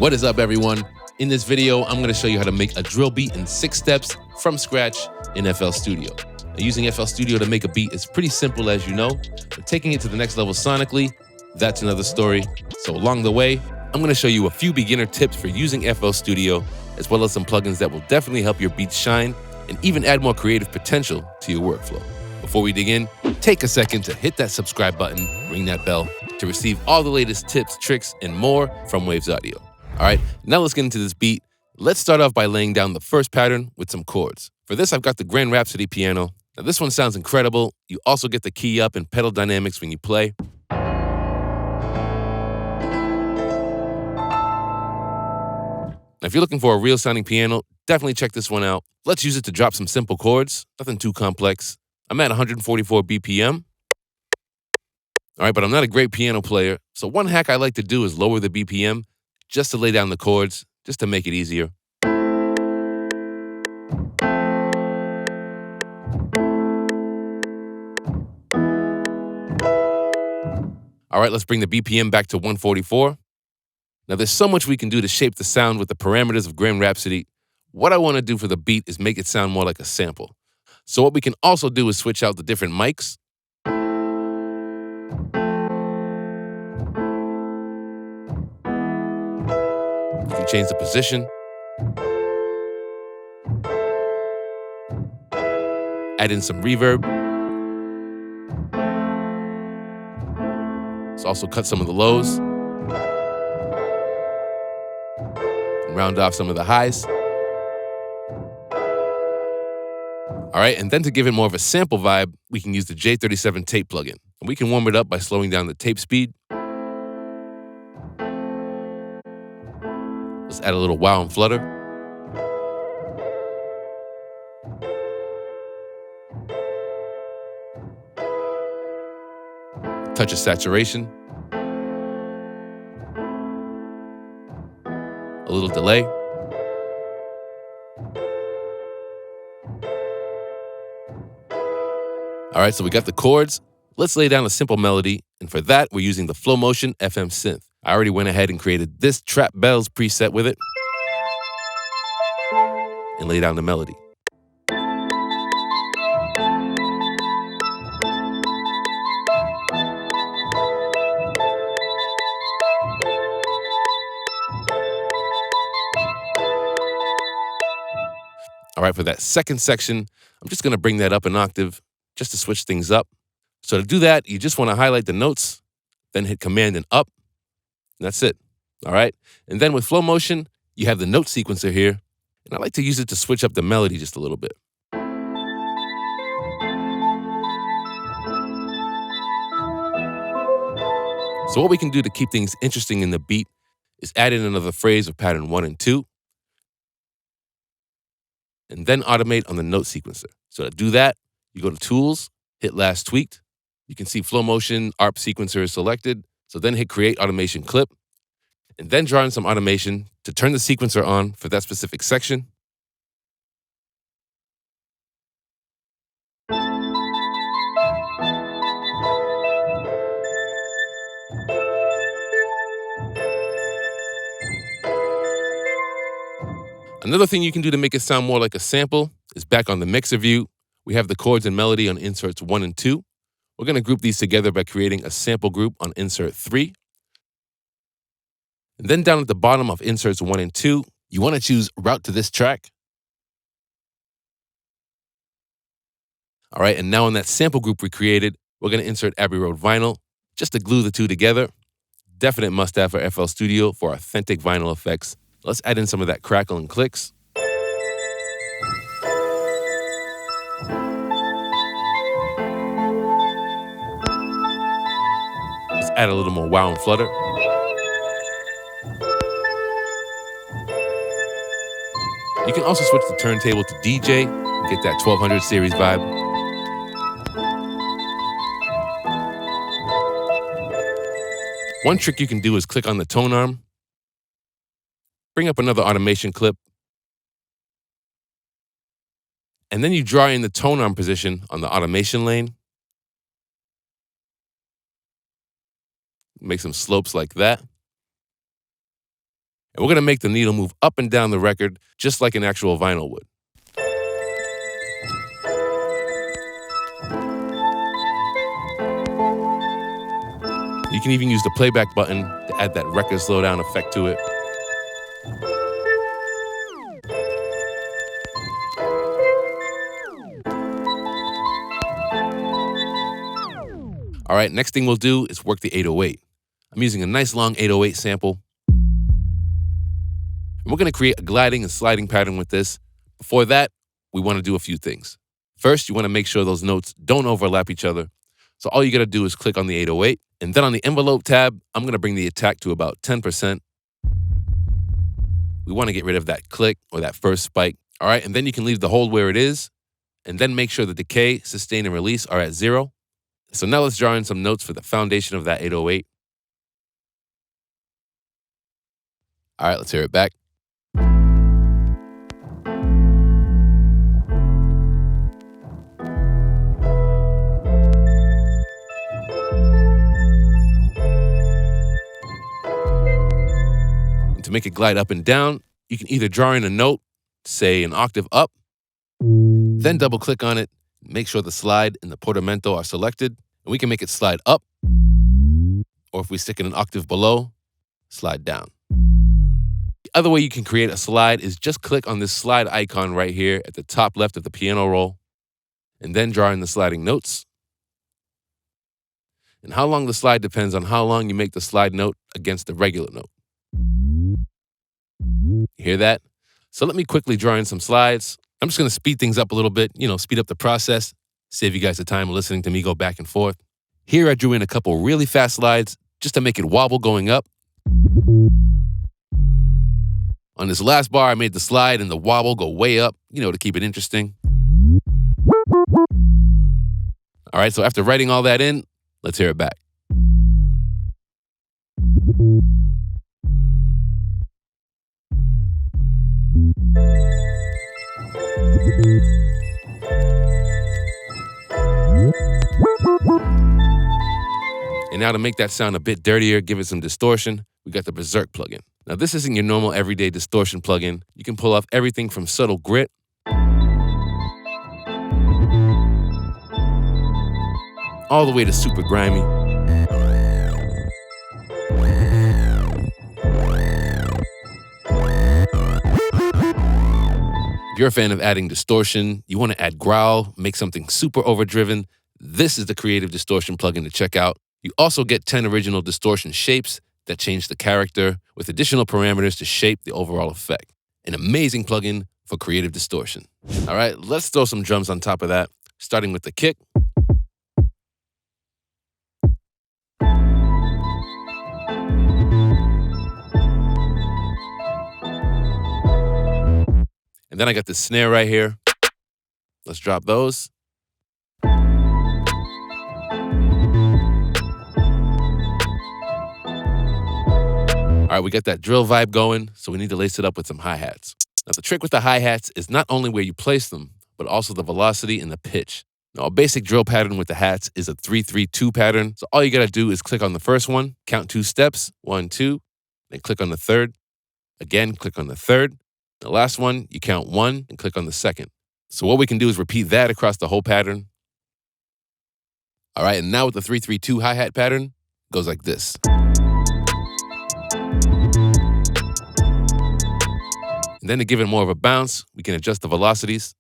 What is up, everyone? In this video, I'm going to show you how to make a drill beat in 6 steps from scratch in FL Studio. Now, using FL Studio to make a beat is pretty simple, as you know, but taking it to the next level sonically, that's another story. So along the way, I'm going to show you a few beginner tips for using FL Studio, as well as some plugins that will definitely help your beats shine and even add more creative potential to your workflow. Before we dig in, take a second to hit that subscribe button, ring that bell to receive all the latest tips, tricks, and more from Waves Audio. All right, now let's get into this beat. Let's start off by laying down the first pattern with some chords. For this, I've got the Grand Rhapsody piano. Now this one sounds incredible. You also get the key up and pedal dynamics when you play. Now, if you're looking for a real sounding piano, definitely check this one out. Let's use it to drop some simple chords, nothing too complex. I'm at 144 BPM. All right, but I'm not a great piano player, so one hack I like to do is lower the BPM just to lay down the chords, just to make it easier. All right, let's bring the BPM back to 144. Now, there's so much we can do to shape the sound with the parameters of Grand Rhapsody. What I want to do for the beat is make it sound more like a sample. So what we can also do is switch out the different mics. You can change the position. Add in some reverb. Let's also cut some of the lows. And round off some of the highs. All right, and then to give it more of a sample vibe, we can use the J37 tape plugin. And we can warm it up by slowing down the tape speed. Let's add a little wow and flutter. Touch of saturation. A little delay. All right, so we got the chords. Let's lay down a simple melody, and for that, we're using the Flow Motion FM synth. I already went ahead and created this Trap Bells preset with it and lay down the melody. All right, for that second section, I'm just going to bring that up an octave just to switch things up. So to do that, you just want to highlight the notes, then hit Command and up. And that's it. All right. And then with Flow Motion, you have the note sequencer here. And I like to use it to switch up the melody just a little bit. So what we can do to keep things interesting in the beat is add in another phrase of pattern 1 and 2. And then automate on the note sequencer. So to do that, you go to Tools, hit Last Tweaked. You can see Flow Motion, ARP sequencer is selected. So then hit Create Automation Clip. And then draw in some automation to turn the sequencer on for that specific section. Another thing you can do to make it sound more like a sample is back on the mixer view. We have the chords and melody on inserts 1 and 2. We're going to group these together by creating a sample group on insert 3. And then down at the bottom of inserts 1 and 2, you want to choose Route to this track. All right, and now in that sample group we created, we're going to insert Abbey Road Vinyl just to glue the two together. Definite must-have for FL Studio for authentic vinyl effects. Let's add in some of that crackle and clicks. Let's add a little more wow and flutter. You can also switch the turntable to DJ and get that 1200 series vibe. One trick you can do is click on the tone arm, bring up another automation clip, and then you draw in the tone arm position on the automation lane. Make some slopes like that. And we're gonna make the needle move up and down the record just like an actual vinyl would. You can even use the playback button to add that record slowdown effect to it. All right, next thing we'll do is work the 808. I'm using a nice long 808 sample. And we're gonna create a gliding and sliding pattern with this. Before that, we wanna do a few things. First, you wanna make sure those notes don't overlap each other. So all you gotta do is click on the 808, and then on the envelope tab, I'm gonna bring the attack to about 10%. We wanna get rid of that click or that first spike. All right, and then you can leave the hold where it is, and then make sure the decay, sustain, and release are at 0. So now let's draw in some notes for the foundation of that 808. All right, let's hear it back. And to make it glide up and down, you can either draw in a note, say an octave up, then double click on it, make sure the slide and the portamento are selected, and we can make it slide up, or if we stick it an octave below, slide down. The other way you can create a slide is just click on this slide icon right here at the top left of the piano roll, and then draw in the sliding notes. And how long the slide depends on how long you make the slide note against the regular note. You hear that? So let me quickly draw in some slides. I'm just gonna speed things up a little bit, speed up the process, save you guys the time listening to me go back and forth. Here I drew in a couple really fast slides just to make it wobble going up. On this last bar, I made the slide and the wobble go way up, to keep it interesting. All right, so after writing all that in, let's hear it back. And now to make that sound a bit dirtier, give it some distortion, we got the Berserk plugin. Now this isn't your normal everyday distortion plugin. You can pull off everything from subtle grit all the way to super grimy. If you're a fan of adding distortion, you want to add growl, make something super overdriven, this is the Creative Distortion plugin to check out. You also get 10 original distortion shapes that change the character with additional parameters to shape the overall effect. An amazing plugin for creative distortion. All right, let's throw some drums on top of that, starting with the kick. And then I got the snare right here. Let's drop those. All right, we got that drill vibe going, so we need to lace it up with some hi-hats. Now, the trick with the hi-hats is not only where you place them, but also the velocity and the pitch. Now, a basic drill pattern with the hats is a 3-3-2 pattern. So all you gotta do is click on the first one, count 2 steps, 1, 2, then click on the third. Again, click on the third. The last one, you count 1 and click on the second. So what we can do is repeat that across the whole pattern. All right, and now with the 3-3-2 hi-hat pattern, it goes like this. And then to give it more of a bounce, we can adjust the velocities.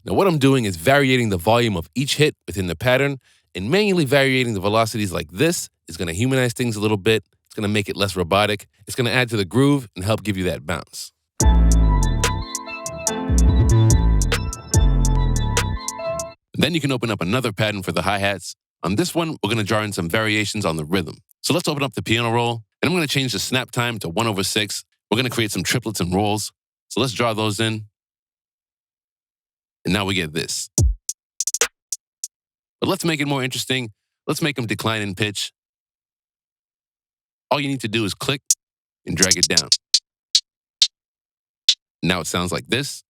Now what I'm doing is varying the volume of each hit within the pattern, and manually varying the velocities like this is gonna humanize things a little bit. It's gonna make it less robotic. It's gonna add to the groove and help give you that bounce. Then you can open up another pattern for the hi-hats. On this one, we're gonna draw in some variations on the rhythm. So let's open up the piano roll, and I'm gonna change the snap time to 1/6. We're gonna create some triplets and rolls. So let's draw those in. And now we get this. But let's make it more interesting. Let's make them decline in pitch. All you need to do is click and drag it down. Now it sounds like this.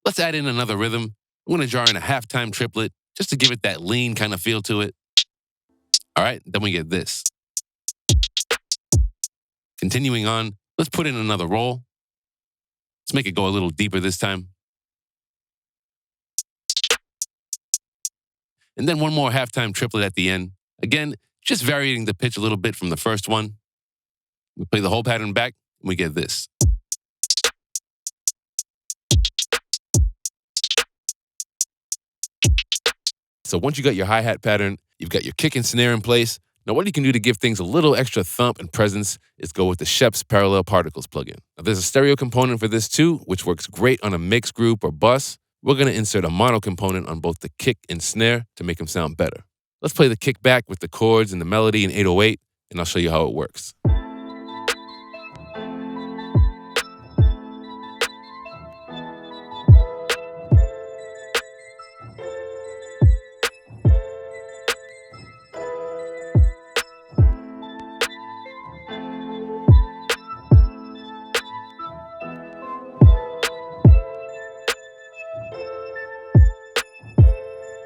Let's add in another rhythm. I'm gonna draw in a halftime triplet just to give it that lean kind of feel to it. All right, then we get this. Continuing on, let's put in another roll. Let's make it go a little deeper this time. And then one more halftime triplet at the end. Again, just varying the pitch a little bit from the first one. We play the whole pattern back, and we get this. So once you got your hi-hat pattern, you've got your kick and snare in place. Now what you can do to give things a little extra thump and presence is go with the Shep's Parallel Particles plugin. Now there's a stereo component for this too, which works great on a mix group or bus. We're going to insert a mono component on both the kick and snare to make them sound better. Let's play the kick back with the chords and the melody in 808, and I'll show you how it works.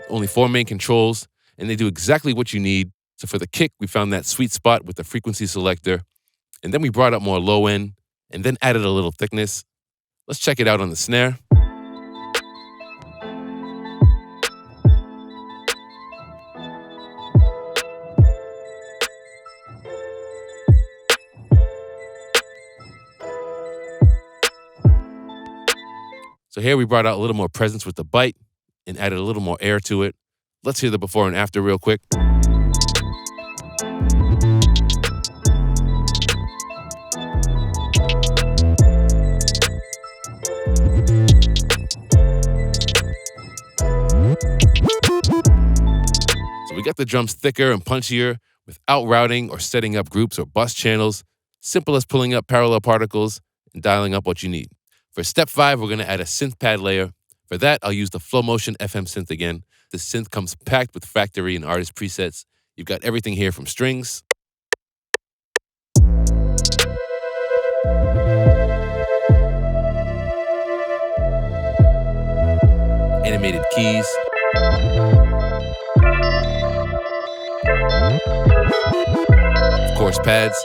Only 4 main controls, and they do exactly what you need. So for the kick, we found that sweet spot with the frequency selector, and then we brought up more low end, and then added a little thickness. Let's check it out on the snare. So here we brought out a little more presence with the bite and added a little more air to it. Let's hear the before and after real quick. So we got the drums thicker and punchier without routing or setting up groups or bus channels. Simple as pulling up parallel particles and dialing up what you need. For step 5, we're going to add a synth pad layer. For that, I'll use the Flow Motion FM synth again. The synth comes packed with factory and artist presets. You've got everything here from strings, animated keys, of course pads,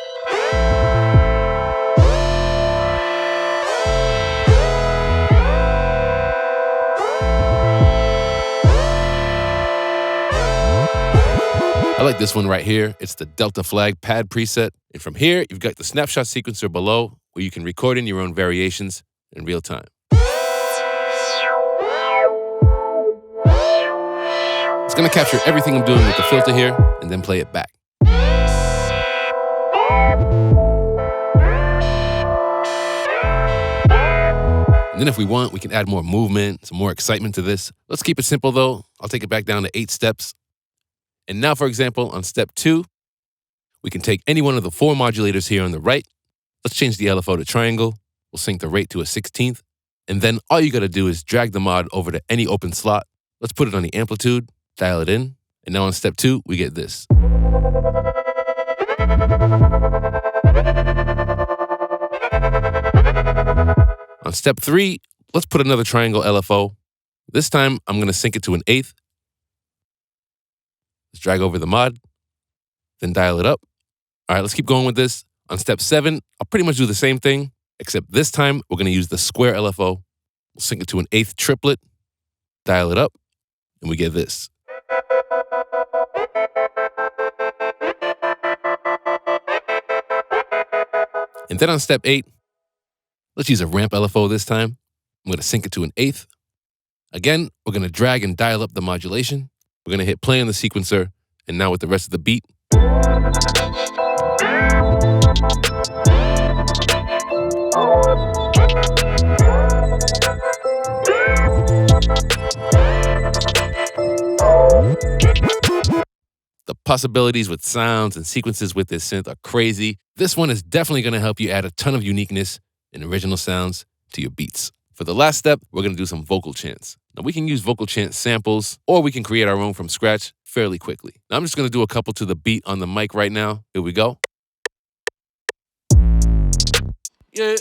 I like this one right here. It's the Delta Flag pad preset. And from here, you've got the snapshot sequencer below where you can record in your own variations in real time. It's going to capture everything I'm doing with the filter here and then play it back. And then if we want, we can add more movement, some more excitement to this. Let's keep it simple though. I'll take it back down to 8 steps. And now, for example, on step 2, we can take any one of the 4 modulators here on the right. Let's change the LFO to triangle. We'll sync the rate to a 16th. And then all you got to do is drag the mod over to any open slot. Let's put it on the amplitude, dial it in. And now on step 2, we get this. On step 3, let's put another triangle LFO. This time, I'm going to sync it to an 8th. Let's drag over the mod, then dial it up. All right, let's keep going with this. On step 7, I'll pretty much do the same thing, except this time we're going to use the square LFO. We'll sync it to an 8th triplet, dial it up, and we get this. And then on step 8, let's use a ramp LFO this time. I'm going to sync it to an 8th. Again, we're going to drag and dial up the modulation. We're going to hit play on the sequencer, and now with the rest of the beat. The possibilities with sounds and sequences with this synth are crazy. This one is definitely going to help you add a ton of uniqueness and original sounds to your beats. For the last step, we're going to do some vocal chants. Now, we can use vocal chant samples, or we can create our own from scratch fairly quickly. Now, I'm just going to do a couple to the beat on the mic right now. Here we go. Yeah.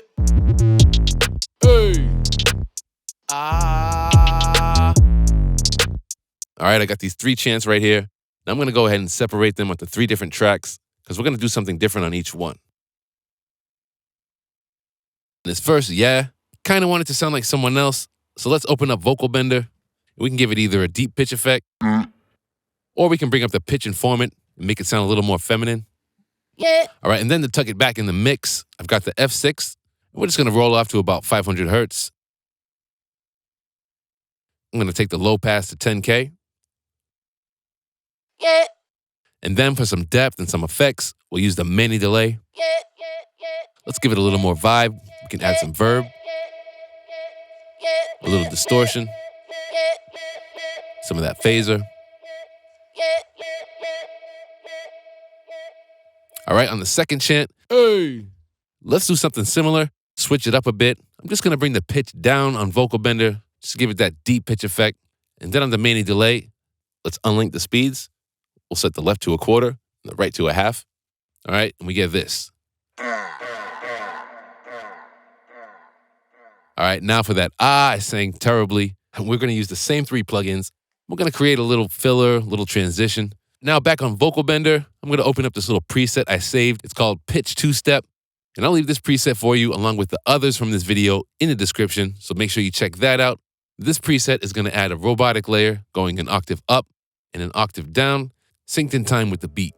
Hey. Ah. All right, I got these 3 chants right here. Now I'm going to go ahead and separate them onto 3 different tracks because we're going to do something different on each one. In this verse, yeah, kind of want it to sound like someone else, so let's open up Vocal Bender. We can give it either a deep pitch effect, or we can bring up the pitch informant and make it sound a little more feminine. Yeah. All right, and then to tuck it back in the mix, I've got the F6. We're just gonna roll off to about 500 hertz. I'm gonna take the low pass to 10K. Yeah. And then for some depth and some effects, we'll use the mini delay. Let's give it a little more vibe. We can add some verb, a little distortion, some of that phaser. All right, on the second chant, hey, let's do something similar. Switch it up a bit. I'm just gonna bring the pitch down on Vocal Bender, just to give it that deep pitch effect. And then on the mini delay, let's unlink the speeds. We'll set the left to a quarter, and the right to a half. All right, and we get this. All right, now for that I sang terribly. And we're gonna use the same 3 plugins. We're gonna create a little filler, little transition. Now back on Vocal Bender, I'm gonna open up this little preset I saved. It's called Pitch 2-Step. And I'll leave this preset for you along with the others from this video in the description. So make sure you check that out. This preset is gonna add a robotic layer going an octave up and an octave down, synced in time with the beat.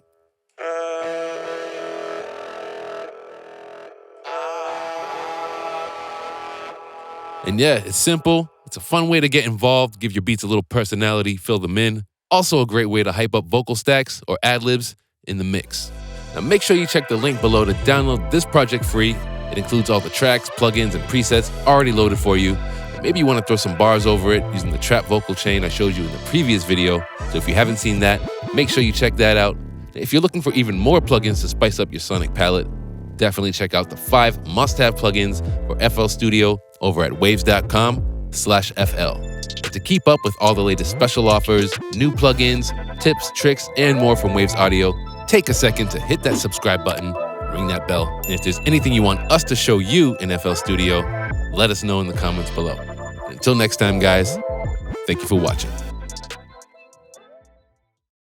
And yeah, it's simple. It's a fun way to get involved, give your beats a little personality, fill them in. Also a great way to hype up vocal stacks or ad-libs in the mix. Now make sure you check the link below to download this project free. It includes all the tracks, plugins, and presets already loaded for you. Maybe you want to throw some bars over it using the trap vocal chain I showed you in the previous video. So if you haven't seen that, make sure you check that out. If you're looking for even more plugins to spice up your sonic palette, definitely check out the 5 must-have plugins for FL Studio over at waves.com/FL. To keep up with all the latest special offers, new plugins, tips, tricks, and more from Waves Audio, take a second to hit that subscribe button, ring that bell, and if there's anything you want us to show you in FL Studio, let us know in the comments below. Until next time, guys, thank you for watching.